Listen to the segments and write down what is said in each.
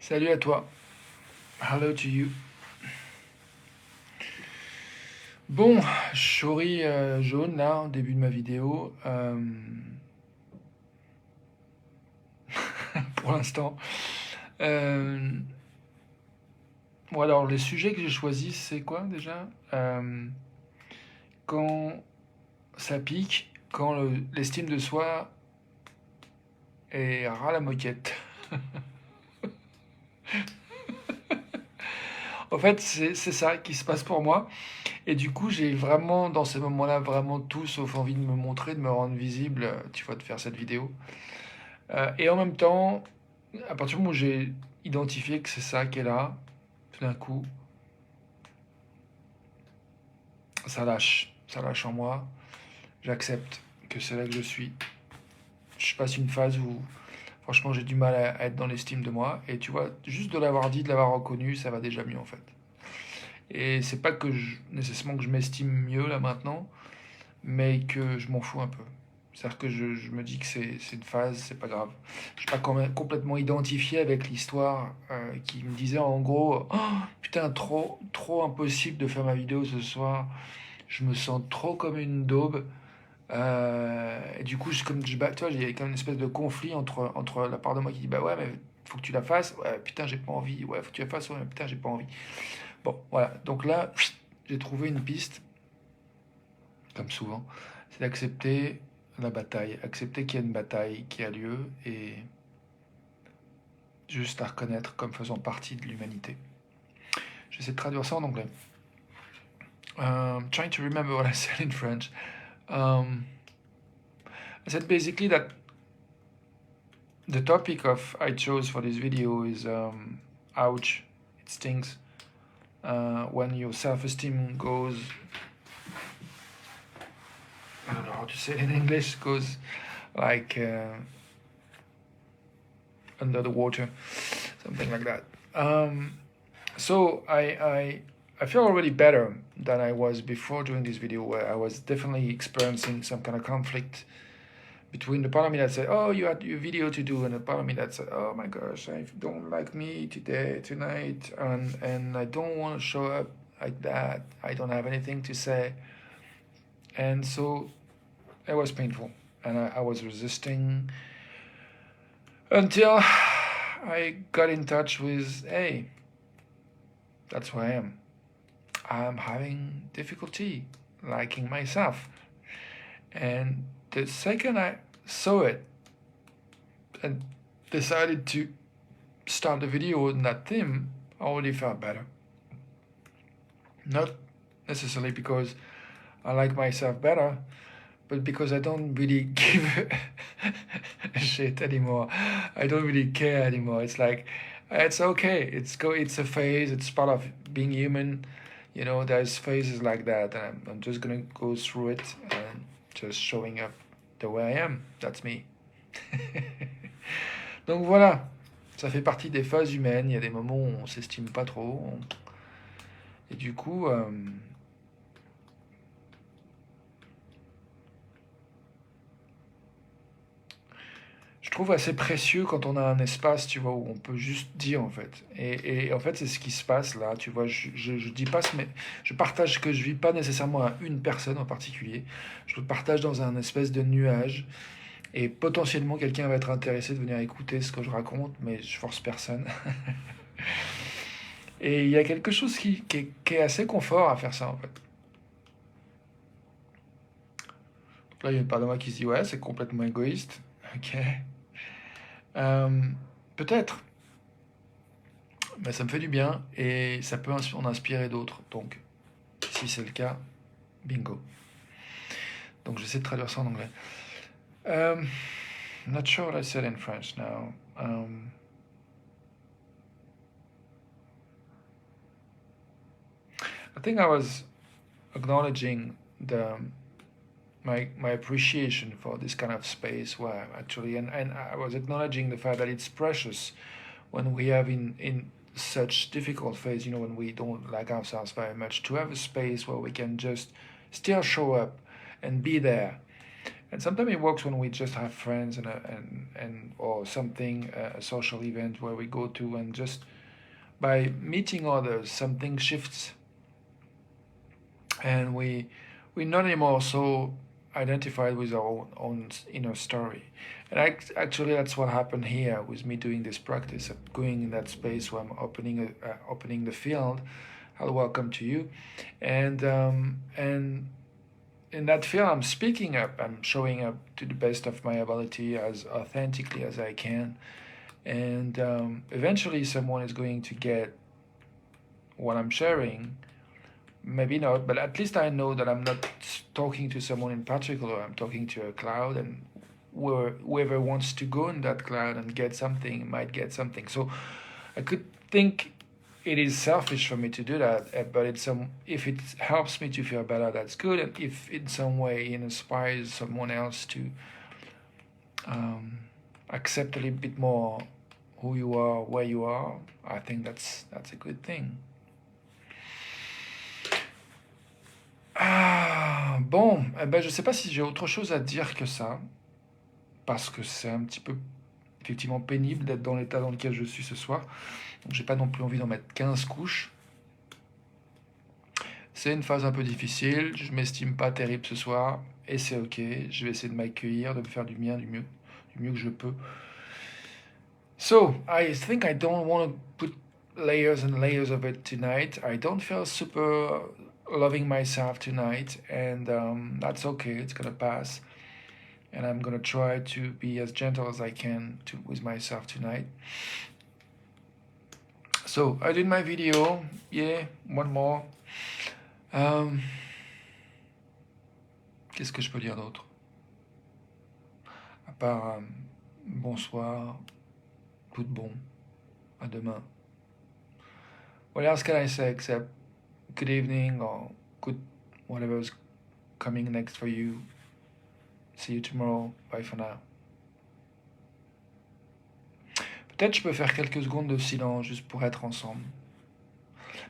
Salut à toi. Hello to you. Bon, chaurie jaune là, au début de ma vidéo. Pour l'instant. Euh, bon, alors, les sujets que j'ai choisis, c'est quoi déjà? Quand ça pique, quand l'estime de soi est ras la moquette. En fait, c'est ça qui se passe pour moi. Et du coup, j'ai vraiment, dans ces moments-là, vraiment tout sauf envie de me montrer, de me rendre visible, tu vois, de faire cette vidéo. Et en même temps, à partir du moment où j'ai identifié que c'est ça qui est là, tout d'un coup, ça lâche en moi, j'accepte que c'est là que je suis. Je passe une phase où, franchement, j'ai du mal à être dans l'estime de moi, et tu vois, juste de l'avoir dit, de l'avoir reconnu, ça va déjà mieux en fait. Et c'est pas que nécessairement que je m'estime mieux là maintenant, mais que je m'en fous un peu. C'est-à-dire que je me dis que c'est une phase, c'est pas grave. Je suis pas quand même complètement identifié avec l'histoire qui me disait en gros, oh, putain, trop impossible de faire ma vidéo ce soir. Je me sens trop comme une daube. Et du coup, tu vois, il y a quand même une espèce de conflit entre la part de moi qui dit, bah ouais, mais faut que tu la fasses. Ouais, putain, j'ai pas envie. Ouais, faut que tu la fasses. Ouais, mais putain, j'ai pas envie. Bon, voilà. Donc là, j'ai trouvé une piste, comme souvent, c'est d'accepter la bataille, accepter qu'il y a une bataille qui a lieu et juste la reconnaître comme faisant partie de l'humanité. J'essaie de traduire ça en anglais. Trying to remember what I said in French. Um, I said basically that the topic of I chose for this video is ouch, it stings when your self-esteem goes. I don't know how to say it in English. Goes like under the water, something like that. So I feel already better than I was before doing this video, where I was definitely experiencing some kind of conflict between the part of me that said, "Oh, you had your video to do," and the part of me that said, "Oh my gosh, I don't like me tonight, and I don't want to show up like that. I don't have anything to say," and so it was painful, and I was resisting until I got in touch with, hey, that's who I am. I'm having difficulty liking myself. And the second I saw it and decided to start the video on that theme, I already felt better. Not necessarily because I like myself better, but because I don't really give a shit anymore. I don't really care anymore. It's like, it's okay. It's a phase. It's part of being human. You know, there's phases like that, and I'm just gonna go through it and just showing up the way I am. That's me. Donc voilà, ça fait partie des phases humaines. Il y a des moments où on s'estime pas trop, et du coup, je trouve assez précieux quand on a un espace, tu vois, où on peut juste dire en fait. Et en fait, c'est ce qui se passe là, tu vois. Je dis pas, mais je partage ce que je vis pas nécessairement à une personne en particulier. Je le partage dans un espèce de nuage. Et potentiellement, quelqu'un va être intéressé de venir écouter ce que je raconte, mais je force personne. Et il y a quelque chose qui est assez confort à faire ça en fait. Donc là, il y a une part de moi qui se dit, ouais, c'est complètement égoïste. Ok. Euh, Peut-être. Mais ça me fait du bien et ça peut en inspirer d'autres. Donc, si c'est le cas, bingo. Donc, j'essaie de traduire ça en anglais. Not sure what I said in French now. I think I was acknowledging my appreciation for this kind of space where actually, and I was acknowledging the fact that it's precious when we have in such difficult phase, you know, when we don't like ourselves very much, to have a space where we can just still show up and be there And sometimes it works when we just have friends and or something, a social event where we go to, and just by meeting others, something shifts, and we're not anymore so identified with our own inner story. And actually, that's what happened here with me doing this practice of going in that space where I'm opening the field. I'll welcome to you, and in that field, I'm speaking up. I'm showing up to the best of my ability as authentically as I can, and eventually, someone is going to get what I'm sharing. Maybe not, but at least I know that I'm not talking to someone in particular. I'm talking to a cloud, and whoever wants to go in that cloud and get something might get something. So I could think it is selfish for me to do that, but if it helps me to feel better, that's good. And if in some way it inspires someone else to um, accept a little bit more who you are, where you are, I think that's a good thing. Ah, bon, eh ben, je sais pas si j'ai autre chose à dire que ça, parce que c'est un petit peu effectivement pénible d'être dans l'état dans lequel je suis ce soir. Donc j'ai pas non plus envie d'en mettre 15 couches. C'est une phase un peu difficile, je m'estime pas terrible ce soir, et c'est ok, je vais essayer de m'accueillir, de me faire du bien, du mieux que je peux. So, I think I don't want to put layers and layers of it tonight. I don't feel super loving myself tonight, and that's okay, it's gonna pass. And I'm gonna try to be as gentle as I can with myself tonight. So, I did my video, yeah, one more. Qu'est-ce que je peux dire d'autre? À part bonsoir, tout de bon, à demain. What else can I say except good evening or good whatever's coming next for you. See you tomorrow. Bye for now. Peut-être je peux faire quelques secondes de silence juste pour être ensemble.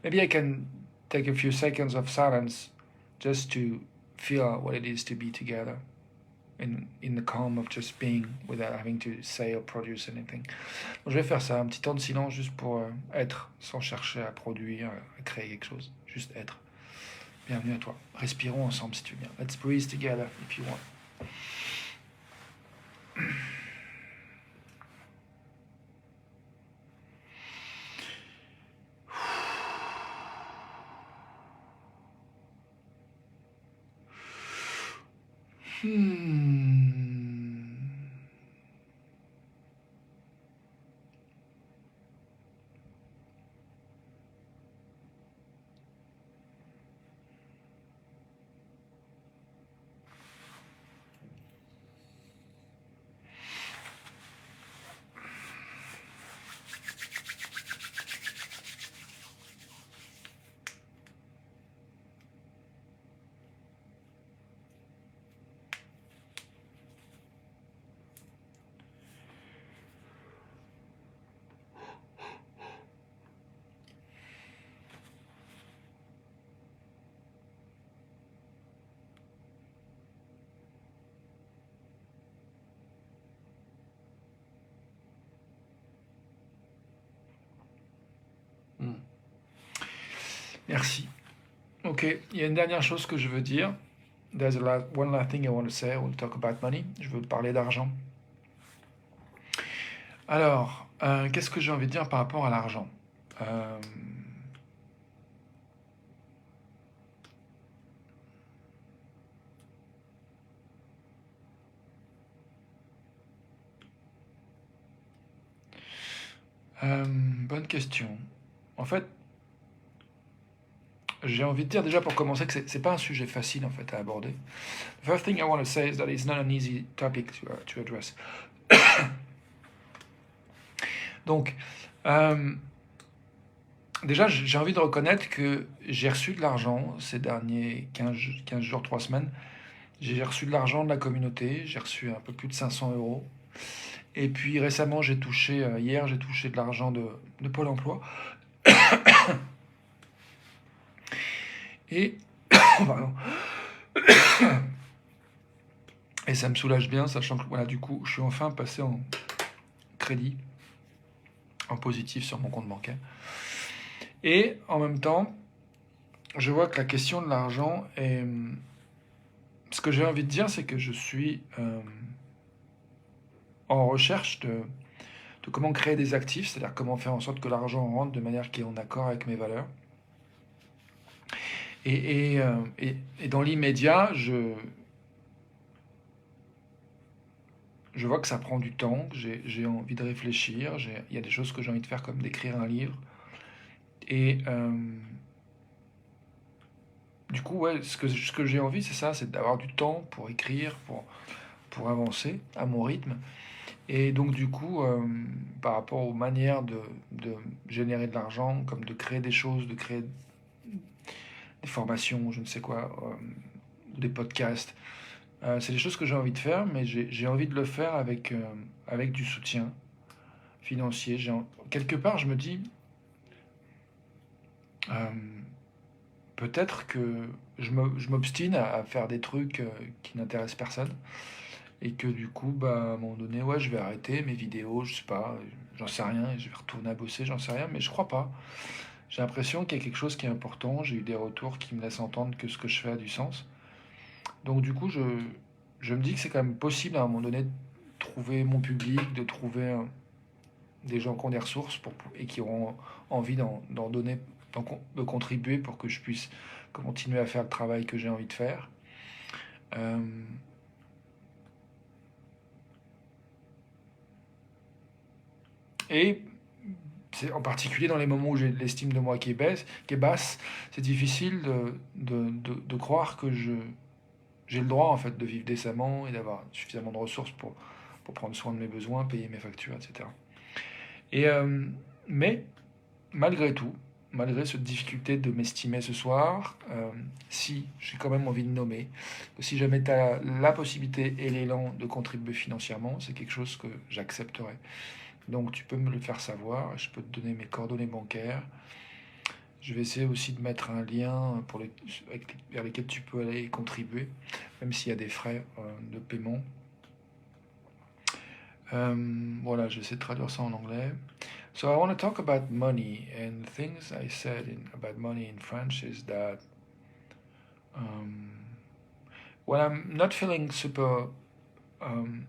Maybe I can take a few seconds of silence just to feel what it is to be together in the calm of just being without having to say or produce anything. Donc, je vais faire ça, un petit temps de silence juste pour être sans chercher à produire, à créer quelque chose. Juste être. Bienvenue à toi. Respirons ensemble si tu veux bien. Let's breathe together if you want. Merci. Ok, il y a une dernière chose que je veux dire. There's one last thing I want to say. I want to talk about money. Je veux parler d'argent. Alors, qu'est-ce que j'ai envie de dire par rapport à l'argent? Bonne question. En fait, j'ai envie de dire déjà pour commencer que c'est pas un sujet facile en fait à aborder. The first thing I want to say is that it's not an easy topic to address. Donc, déjà, j'ai envie de reconnaître que j'ai reçu de l'argent ces derniers 15 jours, 3 semaines. J'ai reçu de l'argent de la communauté, j'ai reçu un peu plus de 500 euros. Et puis récemment, hier, j'ai touché de l'argent de Pôle emploi. Et, pardon. Et ça me soulage bien, sachant que voilà, du coup, je suis enfin passé en crédit, en positif sur mon compte bancaire. Et en même temps, je vois que la question de l'argent est... Ce que j'ai envie de dire, c'est que je suis en recherche de comment créer des actifs, c'est-à-dire comment faire en sorte que l'argent rentre de manière qui est en accord avec mes valeurs. Et dans l'immédiat, je vois que ça prend du temps, que j'ai envie de réfléchir, il y a des choses que j'ai envie de faire comme d'écrire un livre. Et du coup, ouais, ce que j'ai envie, c'est ça, c'est d'avoir du temps pour écrire, pour avancer à mon rythme. Et donc, du coup, par rapport aux manières de générer de l'argent, comme de créer des choses, de créer des formations, je ne sais quoi, ou des podcasts, c'est des choses que j'ai envie de faire, mais j'ai envie de le faire avec du soutien financier. Quelque part, je me dis, euh, peut-être que je m'obstine à faire des trucs qui n'intéressent personne. Et que du coup, bah, à un moment donné, ouais, je vais arrêter mes vidéos, je sais pas, j'en sais rien, et je vais retourner à bosser, j'en sais rien, mais je crois pas. J'ai l'impression qu'il y a quelque chose qui est important, j'ai eu des retours qui me laissent entendre que ce que je fais a du sens. Donc du coup, je me dis que c'est quand même possible à un moment donné de trouver mon public, de trouver des gens qui ont des ressources et qui auront envie d'en donner, de contribuer pour que je puisse continuer à faire le travail que j'ai envie de faire. Euh, et c'est en particulier dans les moments où j'ai l'estime de moi qui est basse, c'est difficile de croire que j'ai le droit en fait de vivre décemment et d'avoir suffisamment de ressources pour prendre soin de mes besoins, payer mes factures, etc. Et, mais malgré tout, malgré cette difficulté de m'estimer ce soir, si j'ai quand même envie de nommer, que si jamais tu as la possibilité et l'élan de contribuer financièrement, c'est quelque chose que j'accepterai. Donc tu peux me le faire savoir, je peux te donner mes coordonnées bancaires. Je vais essayer aussi de mettre un lien vers lesquels tu peux aller contribuer, même s'il y a des frais de paiement. Voilà, j'essaie de traduire ça en anglais. So I want to talk about money, and the things I said about money in French is that um, when I'm not feeling super um,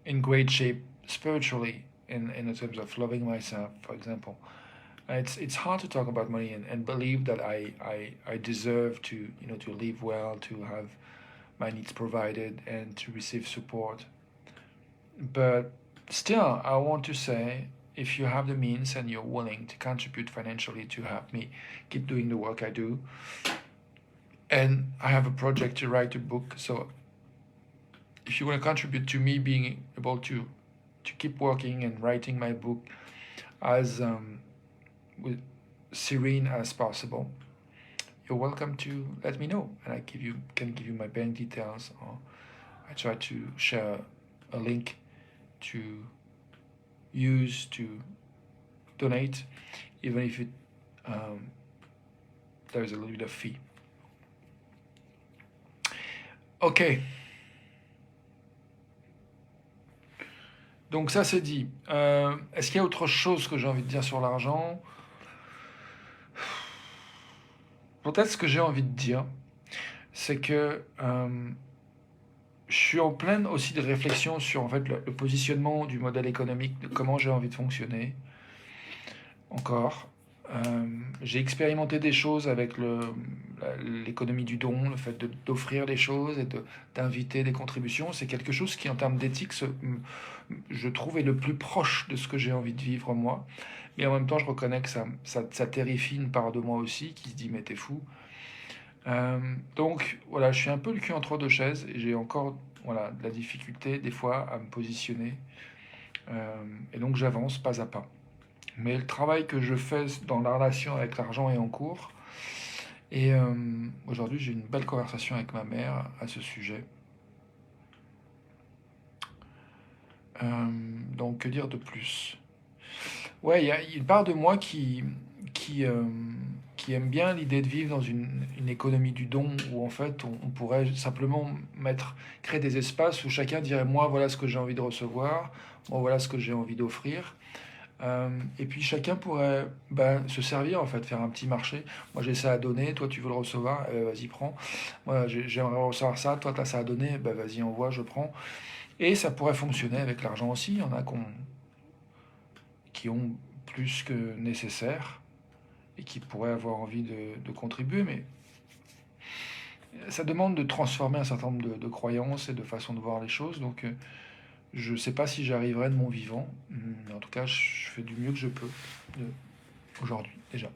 in great shape spiritually, in terms of loving myself, for example, it's hard to talk about money and believe that I deserve to to live well, to have my needs provided, and to receive support. But still, I want to say, if you have the means and you're willing to contribute financially to help me keep doing the work I do, and I have a project to write a book, so if you want to contribute to me being able to keep working and writing my book as with serene as possible, you're welcome to let me know, and I can give you my bank details, or I try to share a link to use to donate, even if um, there is a little bit of fee. Ok. Donc ça c'est dit. Est-ce qu'il y a autre chose que j'ai envie de dire sur l'argent? Peut-être ce que j'ai envie de dire, c'est que je suis en pleine aussi de réflexion sur en fait le positionnement du modèle économique, de comment j'ai envie de fonctionner. Encore. J'ai expérimenté des choses avec l'économie du don, le fait d'offrir des choses et d'inviter des contributions. C'est quelque chose qui, en termes d'éthique, je trouve est le plus proche de ce que j'ai envie de vivre moi. Mais en même temps, je reconnais que ça terrifie une part de moi aussi qui se dit mais t'es fou. Donc voilà, je suis un peu le cul entre deux chaises et j'ai encore voilà, de la difficulté des fois à me positionner. Et donc j'avance pas à pas. Mais le travail que je fais dans la relation avec l'argent est en cours. Et aujourd'hui, j'ai une belle conversation avec ma mère à ce sujet. Donc, que dire de plus? Ouais, il y a une part de moi qui qui aime bien l'idée de vivre dans une économie du don où en fait on pourrait simplement créer des espaces où chacun dirait moi voilà ce que j'ai envie de recevoir, moi voilà ce que j'ai envie d'offrir. Et puis chacun pourrait se servir en fait, faire un petit marché. Moi j'ai ça à donner, toi tu veux le recevoir, vas-y prends. Moi j'aimerais recevoir ça, toi tu as ça à donner, vas-y envoie, je prends. Et ça pourrait fonctionner avec l'argent aussi. Il y en a qui ont plus que nécessaire et qui pourraient avoir envie de contribuer, mais ça demande de transformer un certain nombre de croyances et de façons de voir les choses. Donc je ne sais pas si j'arriverai de mon vivant, mais en tout cas je fais du mieux que je peux aujourd'hui déjà.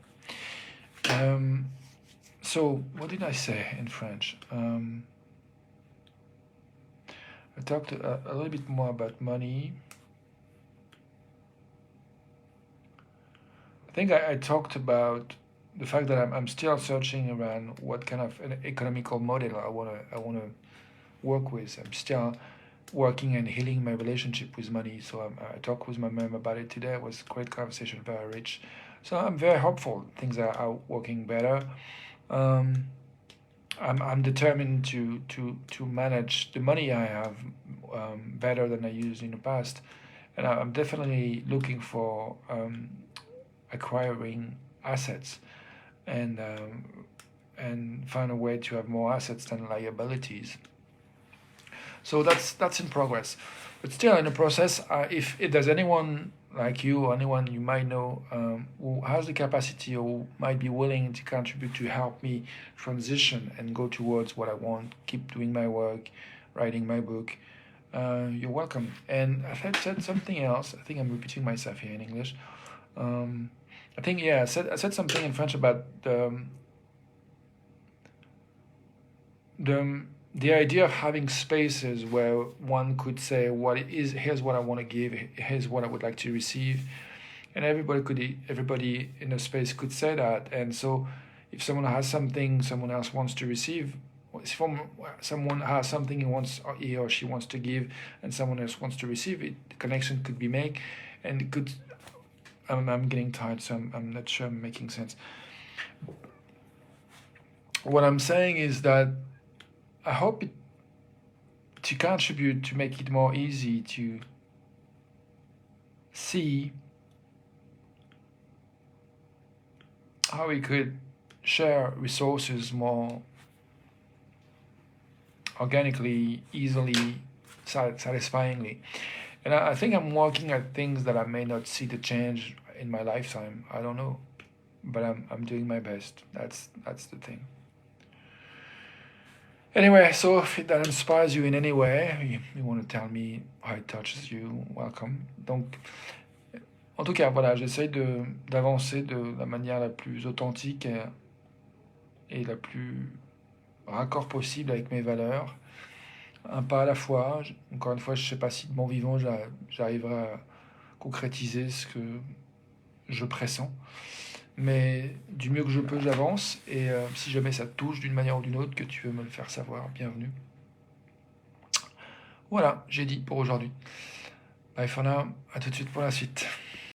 So, what did I say in French? I talked a little bit more about money. I think I talked about the fact that I'm still searching around what kind of an economical model I wanna work with. I'm still working and healing my relationship with money. So I talked with my mom about it today. It was a great conversation, very rich. So I'm very hopeful. Things are working better. I'm determined to manage the money I have better than I used in the past, and I'm definitely looking for acquiring assets and find a way to have more assets than liabilities. So that's in progress, but still in the process. If there's anyone like you or anyone you might know who has the capacity or might be willing to contribute to help me transition and go towards what I want, keep doing my work, writing my book, you're welcome. And I said something else. I think I'm repeating myself here in English. I think I said something in French about the idea of having spaces where one could say what it is, here's what I want to give, here's what I would like to receive, and everybody in a space could say that. And so if someone has something someone else wants to receive, if someone has something he or she wants to give and someone else wants to receive it, the connection could be made, and it could I'm getting tired, so I'm not sure I'm making sense. What I'm saying is that I hope to contribute to make it more easy to see how we could share resources more organically, easily, satisfyingly. And I think I'm working at things that I may not see the change in my lifetime. I don't know, but I'm doing my best. That's the thing. Anyway, so if that inspires you in any way, you want to tell me how it touches you, welcome. Donc, en tout cas, voilà, j'essaye d'avancer de la manière la plus authentique et la plus raccord possible avec mes valeurs. Un pas à la fois. Encore une fois, je ne sais pas si de mon vivant, j'arriverai à concrétiser ce que je pressens. Mais du mieux que je peux, j'avance. Et si jamais ça te touche d'une manière ou d'une autre, que tu veux me le faire savoir, bienvenue. Voilà, j'ai dit pour aujourd'hui. Bye for now, à tout de suite pour la suite.